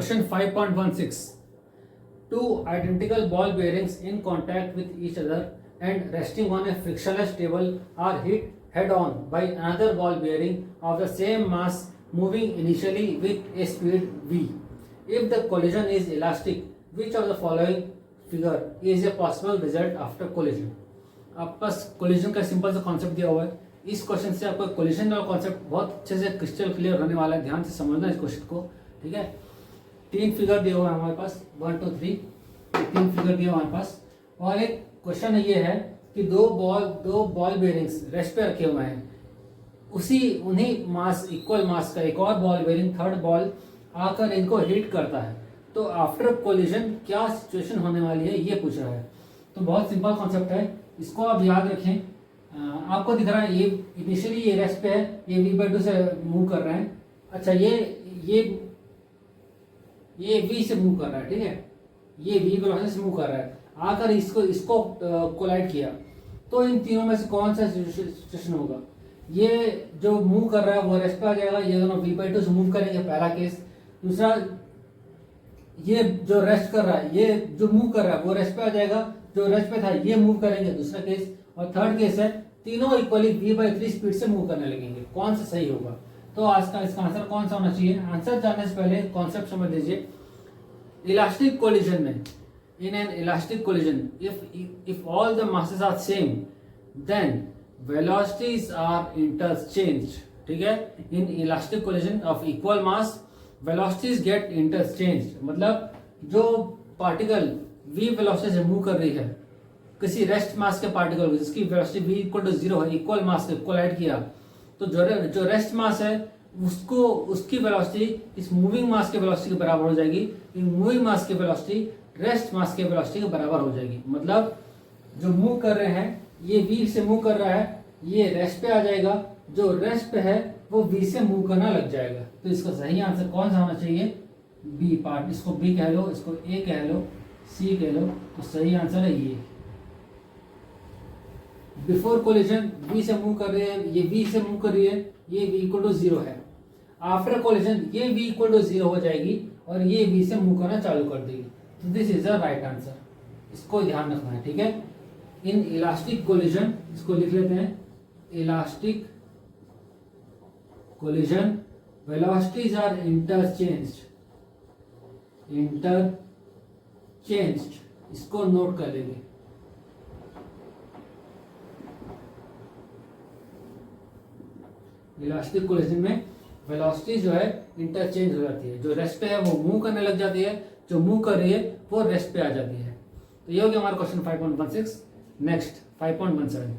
Question 5.16. Two identical ball bearings in contact with each other and resting on a frictionless table are hit head on by another ball bearing of the same mass moving initially with a speed v. If the collision is elastic, which of the following figure is a possible result after collision? आपके पास collision का simple सा concept दिया हुआ है. इस question से आपको collision का कॉन्सेप्ट बहुत अच्छे से क्रिस्टल क्लियर होने वाला है. ध्यान से समझना इस क्वेश्चन को. ठीक है, तीन फिगर दिए हुए हैं हमारे पास, 1 2 3, तीन फिगर दिए हुए हमारे पास. और एक क्वेश्चन ये है कि दो बॉल बेयरिंग्स रेस्ट पे रखे हुए हैं. उन्हीं मास, इक्वल मास का एक और बॉल बेयरिंग, थर्ड बॉल आकर इनको हिट करता है. तो आफ्टर कोलिजन क्या सिचुएशन होने वाली है, ये पूछ रहा है. तो बहुत सिंपल कॉन्सेप्ट है, इसको आप याद रखें. आपको दिख रहा है ये इनिशियली ये रेस्ट पे है, ये v/2 से मूव कर रहे हैं. अच्छा, ये v से मूव कर रहा है. ठीक है, ये v वेलोसिटी से मूव कर रहा है. आकर इसको कोलाइड किया, तो इन तीनों में से कौन सा सिचुएशन होगा? ये जो मूव कर रहा है वो रेस्ट पे आ जाएगा. ये दोनों v/2 से मूव करेंगे, पहला केस. दूसरा, ये जो रेस्ट कर रहा है, ये जो मूव कर रहा है वो रेस्ट पे आ जाएगा. जो रेस्ट पे था ये मूव करेंगे, दूसरा केस. और थर्ड केस है, तीनों इक्वली v/3 स्पीड से मूव करने लगेंगे. कौन सा सही होगा? तो आज का इसका आंसर कौन सा होना चाहिए? आंसर जानने से पहले कॉन्सेप्ट समझ लीजिए. इलास्टिक कोलिजन में, in an elastic collision, if all the masses are same then velocities are interchanged. ठीक है, in elastic collision of equal mass velocities get interchanged. मतलब जो पार्टिकल v वेलोसिटी से मूव कर रही है किसी रेस्ट मास के पार्टिकल को, जिसकी वेलोसिटी v = 0 है, इक्वल मास से कोलाइड किया, तो जो रेस्ट मास है उसकी वेलोसिटी इस मूविंग मास के वेलोसिटी के बराबर हो जाएगी. इन मूविंग मास की वेलोसिटी रेस्ट मास के वेलोसिटी के बराबर हो जाएगी. मतलब जो मूव कर रहे हैं, ये v से मूव कर रहा है, ये रेस्ट पे आ जाएगा. जो रेस्ट पे है वो v से मूव करना लग जाएगा. तो इसका सही आंसर कौन सा होना चाहिए? B part. इसको बी कह लो, इसको ए कह लो, सी कह लो. तो सही आंसर है ये. बिफोर कोलिजन v से मूव कर रही है, ये v से मूव कर रही है, ये v = 0 है. आफ्टर कोलिजन ये v = 0 हो जाएगी और ये v से मूव करना चालू कर देगी. तो this is the right answer. इसको ध्यान रखना है. ठीक है, इन इलास्टिक कोलिजन, इसको लिख लेते हैं, elastic collision velocities are interchanged. इसको नोट कर लेंगे. इलास्टिक कोलिजन में वेलोसिटी जो है इंटरचेंज हो जाती है. जो रेस्ट पे है वो मूव करने लग जाती है, जो मूव कर रही है वो रेस्ट पे आ जाती है. तो ये हो गया हमारा क्वेश्चन 5.16. नेक्स्ट 5.17.